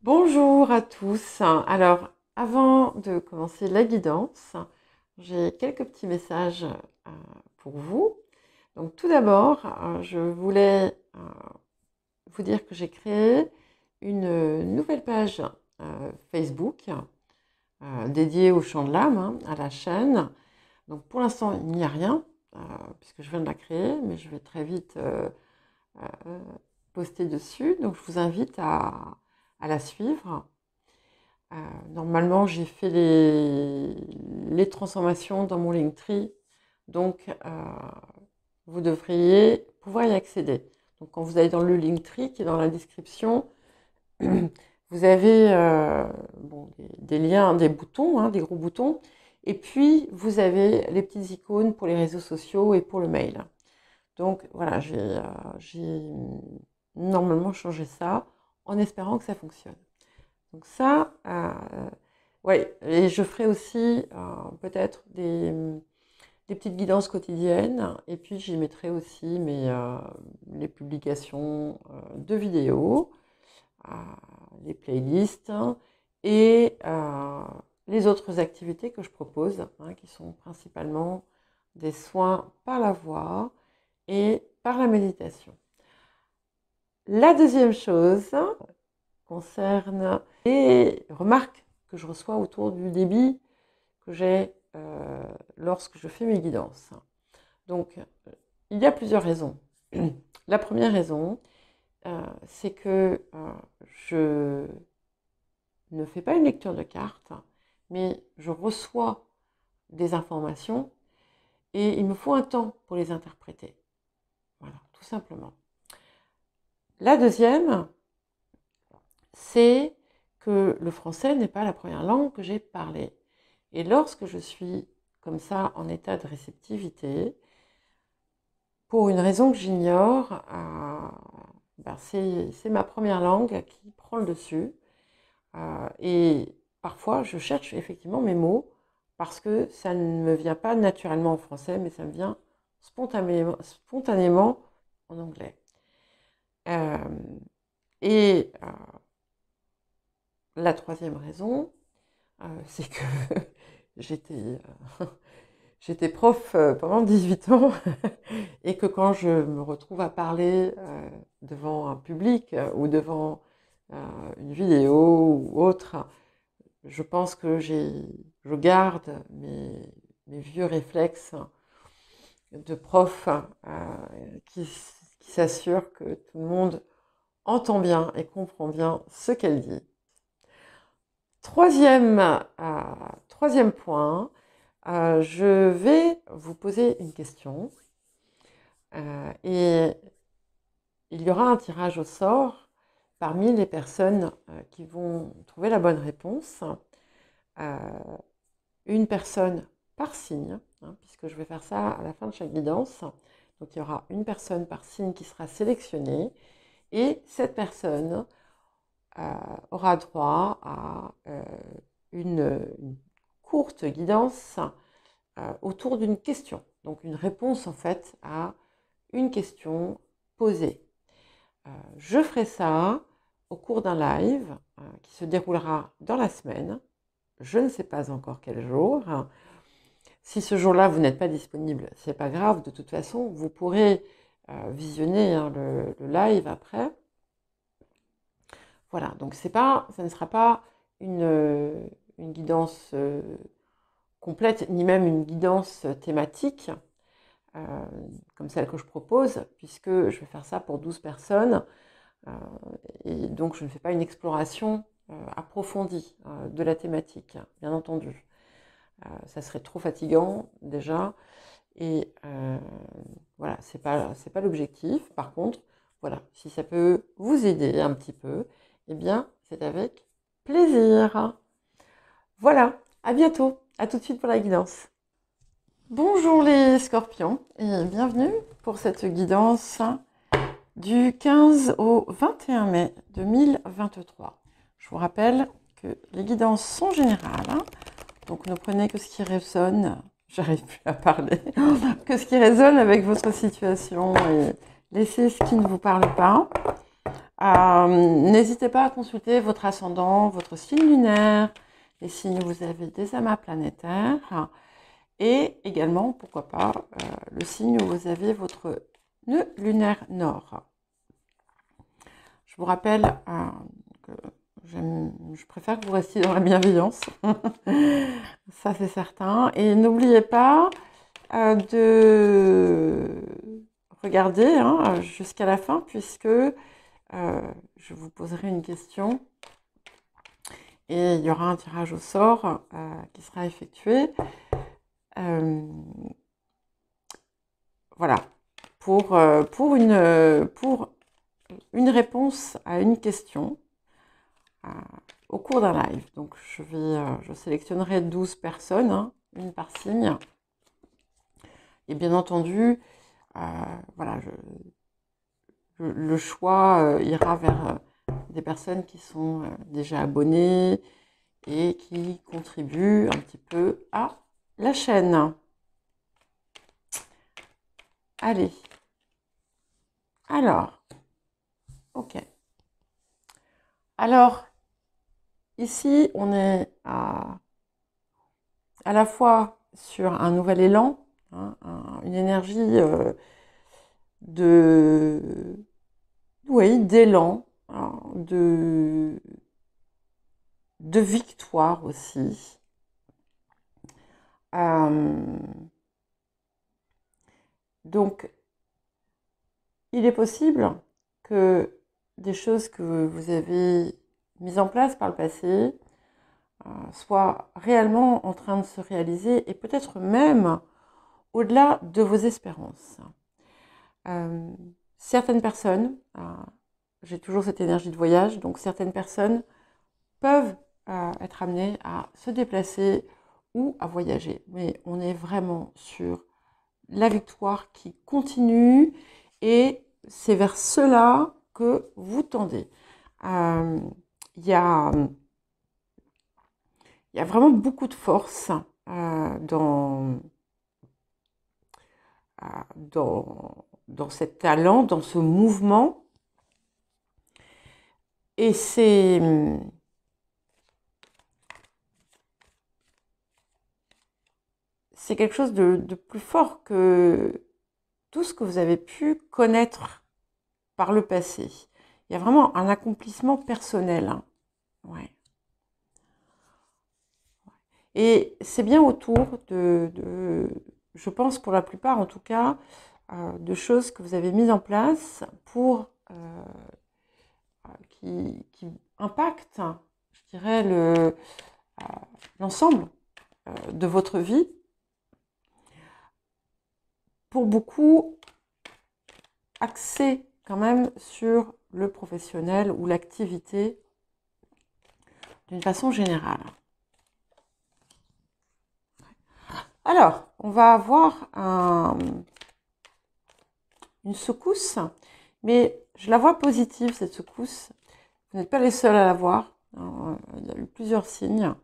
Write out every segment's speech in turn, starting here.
Bonjour à tous. Alors, avant de commencer la guidance, j'ai quelques petits messages pour vous. Donc, tout d'abord, je voulais vous dire que j'ai créé une nouvelle page Facebook dédiée au chant de l'âme, à la chaîne. Donc, pour l'instant, il n'y a rien, puisque je viens de la créer, mais je vais très vite poster dessus. Donc, je vous invite à la suivre. Normalement, j'ai fait les transformations dans mon Linktree, donc vous devriez pouvoir y accéder. Donc, quand vous allez dans le Linktree qui est dans la description, vous avez des liens, des boutons, des gros boutons, et puis vous avez les petites icônes pour les réseaux sociaux et pour le mail. Donc voilà, j'ai normalement changé ça en espérant que ça fonctionne. Donc ça, ouais, et je ferai aussi peut-être des petites guidances quotidiennes, et puis j'y mettrai aussi les publications de vidéos, euh, les playlists et les autres activités que je propose, qui sont principalement des soins par la voix et par la méditation. La deuxième chose concerne les remarques que je reçois autour du débit que j'ai lorsque je fais mes guidances. Donc, il y a plusieurs raisons. La première raison, c'est que je ne fais pas une lecture de cartes, mais je reçois des informations et il me faut un temps pour les interpréter. Voilà, tout simplement. La deuxième, c'est que le français n'est pas la première langue que j'ai parlée. Et lorsque je suis comme ça en état de réceptivité, pour une raison que j'ignore, c'est ma première langue qui prend le dessus. Et parfois, je cherche effectivement mes mots parce que ça ne me vient pas naturellement en français, mais ça me vient spontanément en anglais. Euh, et la troisième raison, c'est que j'étais j'étais prof pendant 18 ans et que quand je me retrouve à parler devant un public ou devant une vidéo ou autre, je pense que je garde mes vieux réflexes de prof qui s'assure que tout le monde entend bien et comprend bien ce qu'elle dit. Troisième point, je vais vous poser une question et il y aura un tirage au sort parmi les personnes qui vont trouver la bonne réponse. Une personne par signe, puisque je vais faire ça à la fin de chaque guidance. Donc il y aura une personne par signe qui sera sélectionnée et cette personne aura droit à une courte guidance autour d'une question. Donc une réponse en fait à une question posée. Je ferai ça au cours d'un live qui se déroulera dans la semaine. Je ne sais pas encore quel jour. Si ce jour-là, vous n'êtes pas disponible, ce n'est pas grave. De toute façon, vous pourrez visionner le live après. Voilà, donc ça ne sera pas une guidance complète, ni même une guidance thématique, comme celle que je propose, puisque je vais faire ça pour 12 personnes. Et donc, je ne fais pas une exploration approfondie de la thématique, bien entendu. Ça serait trop fatigant, déjà. Et voilà, c'est pas l'objectif. Par contre, voilà, si ça peut vous aider un petit peu, eh bien, c'est avec plaisir. Voilà, à bientôt. À tout de suite pour la guidance. Bonjour les scorpions et bienvenue pour cette guidance du 15 au 21 mai 2023. Je vous rappelle que les guidances sont générales, donc ne prenez que ce qui résonne, j'arrive plus à parler, que ce qui résonne avec votre situation et laissez ce qui ne vous parle pas. N'hésitez pas à consulter votre ascendant, votre signe lunaire, les signes où vous avez des amas planétaires, et également, pourquoi pas, le signe où vous avez votre nœud lunaire nord. Je vous rappelle que je préfère que vous restiez dans la bienveillance, ça c'est certain. Et n'oubliez pas de regarder jusqu'à la fin, puisque je vous poserai une question et il y aura un tirage au sort qui sera effectué. Voilà, pour une réponse à une question au cours d'un live. Donc je sélectionnerai 12 personnes, une par signe. Et bien entendu, voilà, le choix ira vers des personnes qui sont déjà abonnées et qui contribuent un petit peu à la chaîne. Allez. Alors, ok. Alors, ici, on est à la fois sur un nouvel élan, une énergie d'élan, de victoire aussi. Donc, il est possible que des choses que vous avez mises en place par le passé soient réellement en train de se réaliser et peut-être même au-delà de vos espérances. Certaines personnes, j'ai toujours cette énergie de voyage, donc certaines personnes peuvent être amenées à se déplacer ou à voyager. Mais on est vraiment sur la victoire qui continue et c'est vers cela que vous tendez. Il y a vraiment beaucoup de force dans cet talent, dans ce mouvement. Et c'est quelque chose de plus fort que tout ce que vous avez pu connaître par le passé. Il y a vraiment un accomplissement personnel. Ouais. Et c'est bien autour je pense pour la plupart en tout cas, de choses que vous avez mises en place pour qui impactent, je dirais, l'ensemble de votre vie. Pour beaucoup, axé quand même sur le professionnel ou l'activité d'une façon générale. Alors, on va avoir une secousse, mais je la vois positive, cette secousse. Vous n'êtes pas les seuls à la voir. Il y a eu plusieurs signes.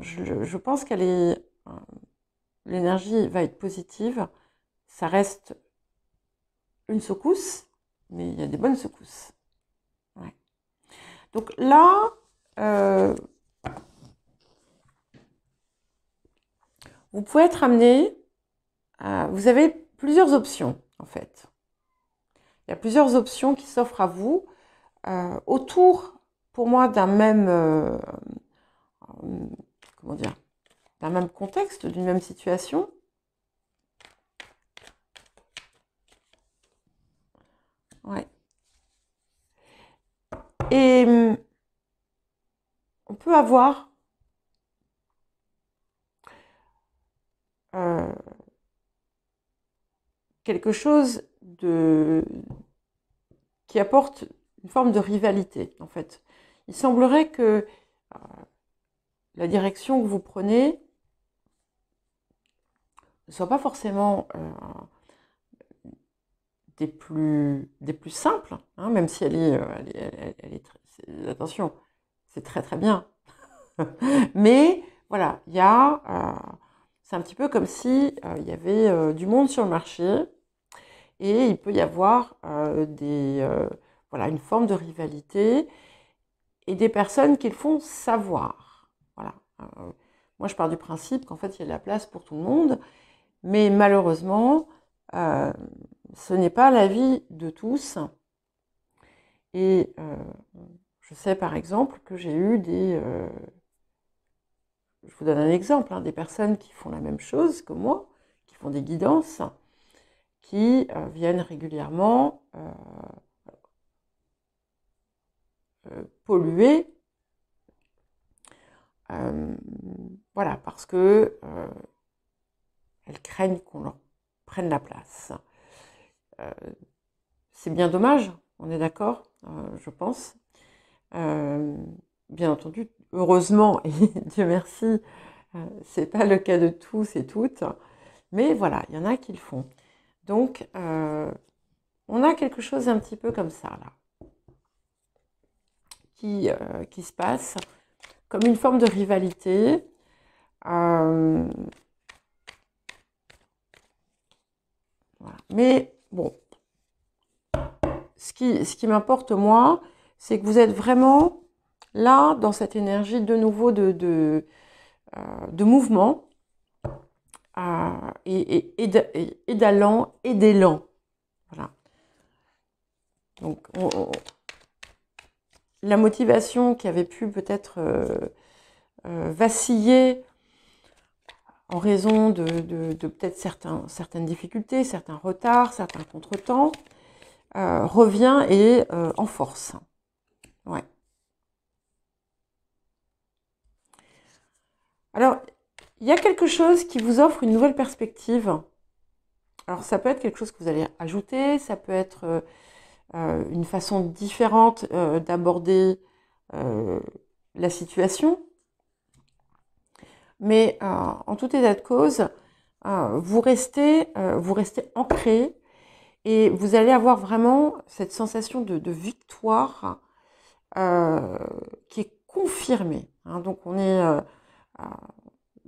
Je pense qu'elle est... l'énergie va être positive. Ça reste une secousse, mais il y a des bonnes secousses. Ouais. Donc là, vous pouvez être amené, vous avez plusieurs options en fait. Il y a plusieurs options qui s'offrent à vous autour, pour moi, d'un même, comment dire, d'un même contexte, d'une même situation. Ouais. Et on peut avoir quelque chose qui apporte une forme de rivalité, en fait. Il semblerait que la direction que vous prenez ne soit pas forcément des plus simples, même si elle est très, attention, c'est très très bien. Mais voilà, il y a, c'est un petit peu comme si il y avait du monde sur le marché et il peut y avoir voilà, une forme de rivalité et des personnes qui le font savoir. Voilà. Moi, je pars du principe qu'en fait, il y a de la place pour tout le monde, mais malheureusement, ce n'est pas l'avis de tous. Et je sais par exemple que j'ai eu je vous donne un exemple, hein, des personnes qui font la même chose que moi, qui font des guidances, qui viennent régulièrement polluer, voilà, parce que elles craignent qu'on leur prenne la place. C'est bien dommage, on est d'accord, je pense. Bien entendu, heureusement, et Dieu merci, c'est pas le cas de tous et toutes, mais voilà, il y en a qui le font. Donc, on a quelque chose un petit peu comme ça, là, qui se passe, comme une forme de rivalité. Voilà. Mais bon, ce qui m'importe, moi, c'est que vous êtes vraiment là, dans cette énergie de nouveau de mouvement, et d'allant et d'élan. Voilà. Donc, la motivation qui avait pu peut-être vaciller en raison de peut-être certaines difficultés, certains retards, certains contretemps, revient et en force. Ouais. Alors, il y a quelque chose qui vous offre une nouvelle perspective. Alors, ça peut être quelque chose que vous allez ajouter, ça peut être une façon différente d'aborder la situation. Mais en tout état de cause, vous restez ancré et vous allez avoir vraiment cette sensation de victoire qui est confirmée. Hein. Donc, on est...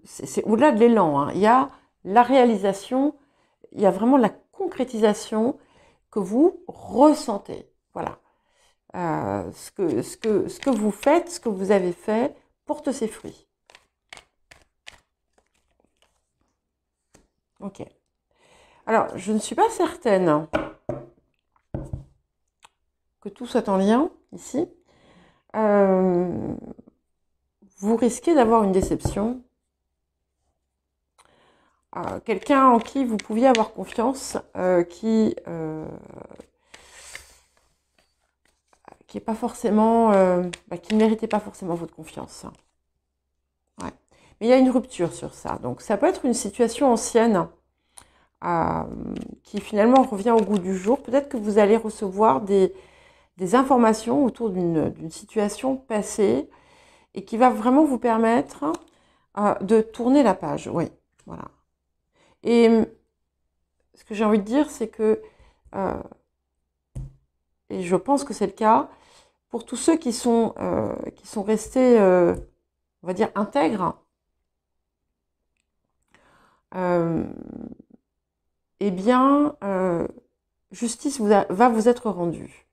c'est au-delà de l'élan. Hein. Il y a la réalisation, il y a vraiment la concrétisation que vous ressentez. Voilà. Ce que vous faites, ce que vous avez fait, porte ses fruits. Ok. Alors, je ne suis pas certaine que tout soit en lien ici. Vous risquez d'avoir une déception. Quelqu'un en qui vous pouviez avoir confiance, qui est pas forcément, qui ne méritait pas forcément votre confiance. Ouais. Mais il y a une rupture sur ça. Donc ça peut être une situation ancienne qui finalement revient au goût du jour. Peut-être que vous allez recevoir des informations autour d'une situation passée et qui va vraiment vous permettre de tourner la page. Oui, voilà. Et ce que j'ai envie de dire, c'est que, et je pense que c'est le cas, pour tous ceux qui sont restés, on va dire, intègres, eh bien, justice va vous être rendue.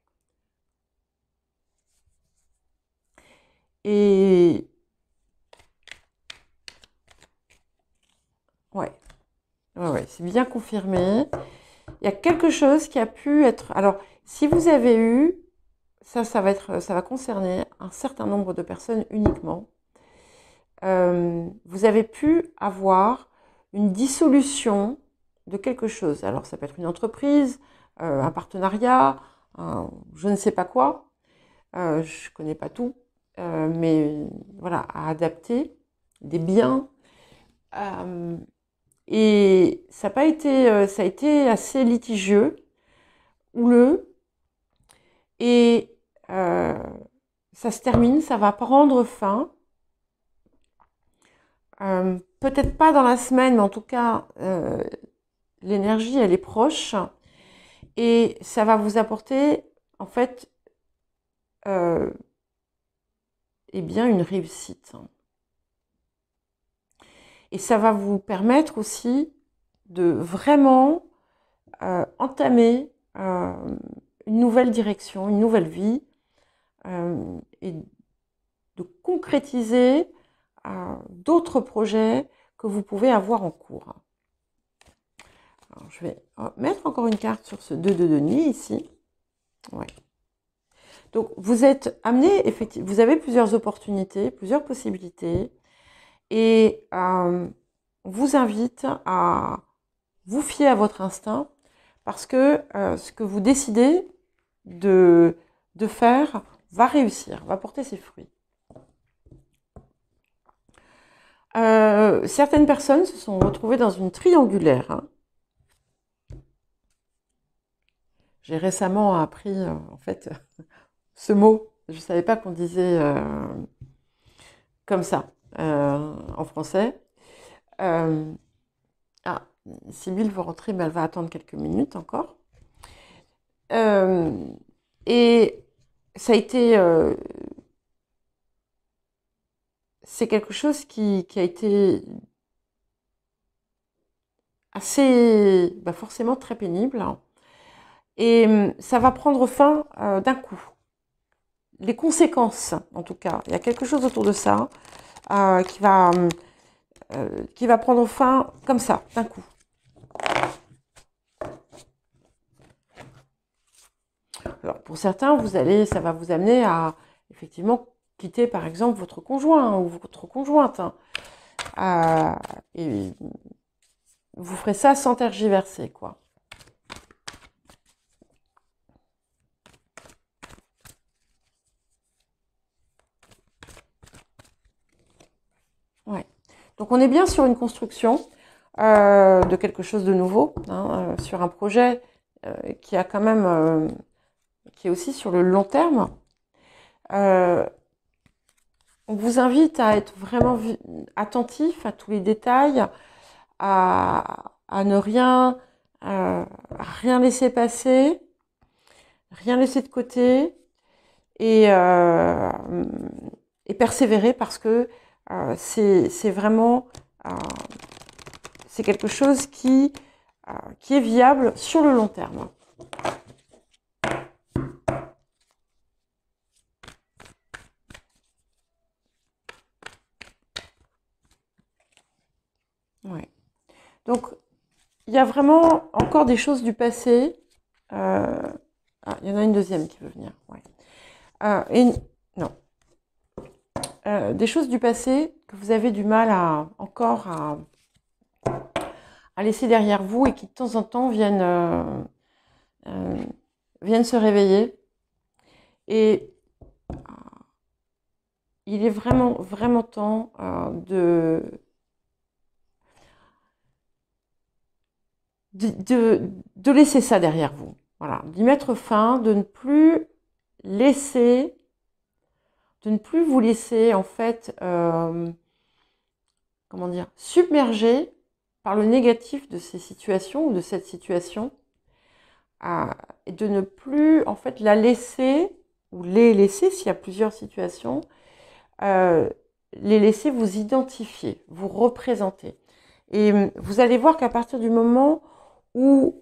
Et ouais, c'est bien confirmé. Il y a quelque chose qui a pu être... Alors, si vous avez eu... Ça va concerner un certain nombre de personnes uniquement. Vous avez pu avoir une dissolution de quelque chose. Alors, ça peut être une entreprise, un partenariat, je ne sais pas quoi. Je ne connais pas tout. Mais voilà, à adapter des biens. Et ça a été assez litigieux, houleux. Et ça se termine, ça va prendre fin. Peut-être pas dans la semaine, mais en tout cas, l'énergie, elle est proche. Et ça va vous apporter, en fait, eh bien, une réussite. Et ça va vous permettre aussi de vraiment entamer une nouvelle direction, une nouvelle vie, et de concrétiser d'autres projets que vous pouvez avoir en cours. Alors, je vais mettre encore une carte sur ce 2 de denier ici. Ouais. Donc, vous êtes amené, effectivement, vous avez plusieurs opportunités, plusieurs possibilités, et on vous invite à vous fier à votre instinct, parce que ce que vous décidez de faire va réussir, va porter ses fruits. Certaines personnes se sont retrouvées dans une triangulaire. Hein. J'ai récemment appris, en fait, ce mot. Je ne savais pas qu'on disait comme ça en français. Ah, Sybille veut rentrer, mais elle va attendre quelques minutes encore. Et ça a été... c'est quelque chose qui a été assez, forcément très pénible. Et ça va prendre fin d'un coup. Les conséquences, en tout cas, il y a quelque chose autour de ça qui va prendre fin comme ça, d'un coup. Alors, pour certains, ça va vous amener à, effectivement, quitter, par exemple, votre conjoint ou votre conjointe. Et vous ferez ça sans tergiverser, quoi. Ouais. Donc, on est bien sur une construction de quelque chose de nouveau, hein, sur un projet qui a quand même... qui est aussi sur le long terme. On vous invite à être vraiment attentif à tous les détails, à ne rien laisser passer, rien laisser de côté et persévérer parce que c'est vraiment c'est quelque chose qui est viable sur le long terme. Ouais. Donc, il y a vraiment encore des choses du passé. Il y en a une deuxième qui veut venir. Ouais. Non. Des choses du passé que vous avez du mal à laisser derrière vous et qui de temps en temps viennent se réveiller. Et il est vraiment, vraiment temps de laisser ça derrière vous. Voilà, d'y mettre fin, de ne plus vous laisser en fait, comment dire, submerger par le négatif de ces situations ou de cette situation, et de ne plus en fait la laisser ou les laisser s'il y a plusieurs situations, les laisser vous identifier, vous représenter. Et vous allez voir qu'à partir du moment où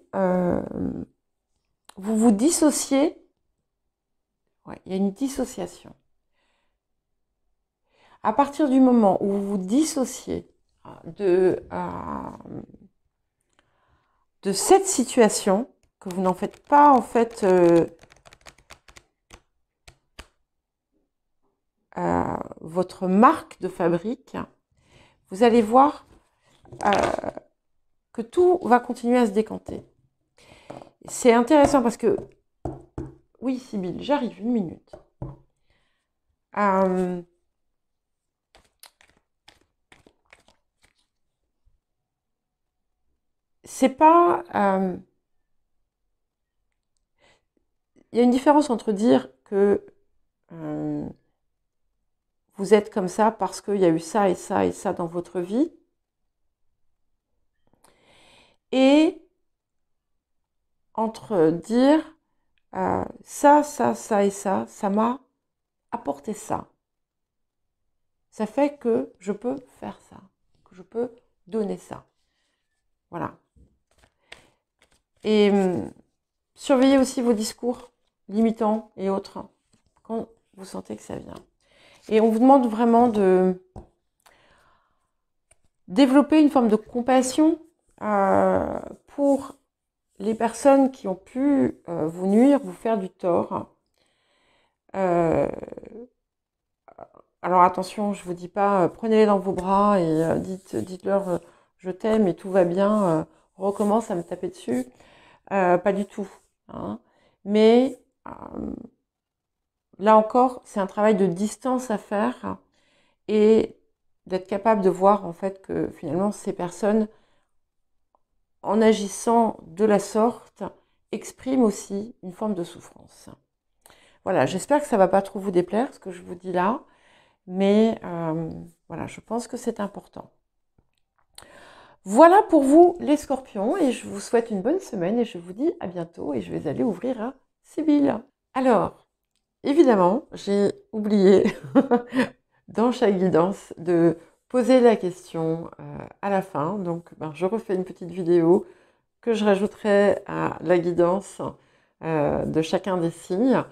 vous vous dissociez, il y a une dissociation. À partir du moment où vous vous dissociez de cette situation, que vous n'en faites pas en fait votre marque de fabrique, vous allez voir que tout va continuer à se décanter. C'est intéressant parce que, oui Sybille, j'arrive, une minute. C'est pas... il y a une différence entre dire que vous êtes comme ça parce qu'il y a eu ça et ça et ça dans votre vie, et entre dire ça, ça, ça et ça m'a apporté ça. Ça fait que je peux faire ça, que je peux donner ça. Voilà. Et surveillez aussi vos discours. limitants et autres, quand vous sentez que ça vient. Et on vous demande vraiment de développer une forme de compassion pour les personnes qui ont pu vous nuire, vous faire du tort. Alors attention, je vous dis pas, prenez-les dans vos bras et dites-leur je t'aime et tout va bien, recommence à me taper dessus. Pas du tout. Hein. Mais là encore, c'est un travail de distance à faire et d'être capable de voir en fait que finalement ces personnes, en agissant de la sorte, expriment aussi une forme de souffrance. Voilà, j'espère que ça va pas trop vous déplaire ce que je vous dis là, mais voilà, je pense que c'est important. Voilà pour vous les scorpions et je vous souhaite une bonne semaine et je vous dis à bientôt et je vais aller ouvrir à Sibylle. Alors, évidemment, j'ai oublié dans chaque guidance de poser la question à la fin. Donc, je refais une petite vidéo que je rajouterai à la guidance de chacun des signes.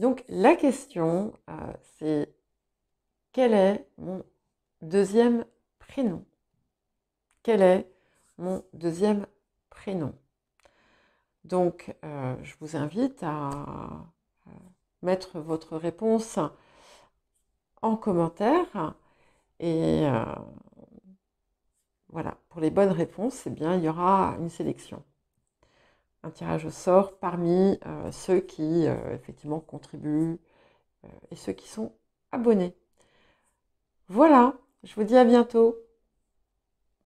Donc, la question, c'est quel est mon deuxième prénom? Quel est mon deuxième prénom? Donc, je vous invite à mettre votre réponse en commentaire. Et voilà, pour les bonnes réponses, eh bien, il y aura une sélection. Un tirage au sort parmi ceux qui, effectivement, contribuent et ceux qui sont abonnés. Voilà, je vous dis à bientôt.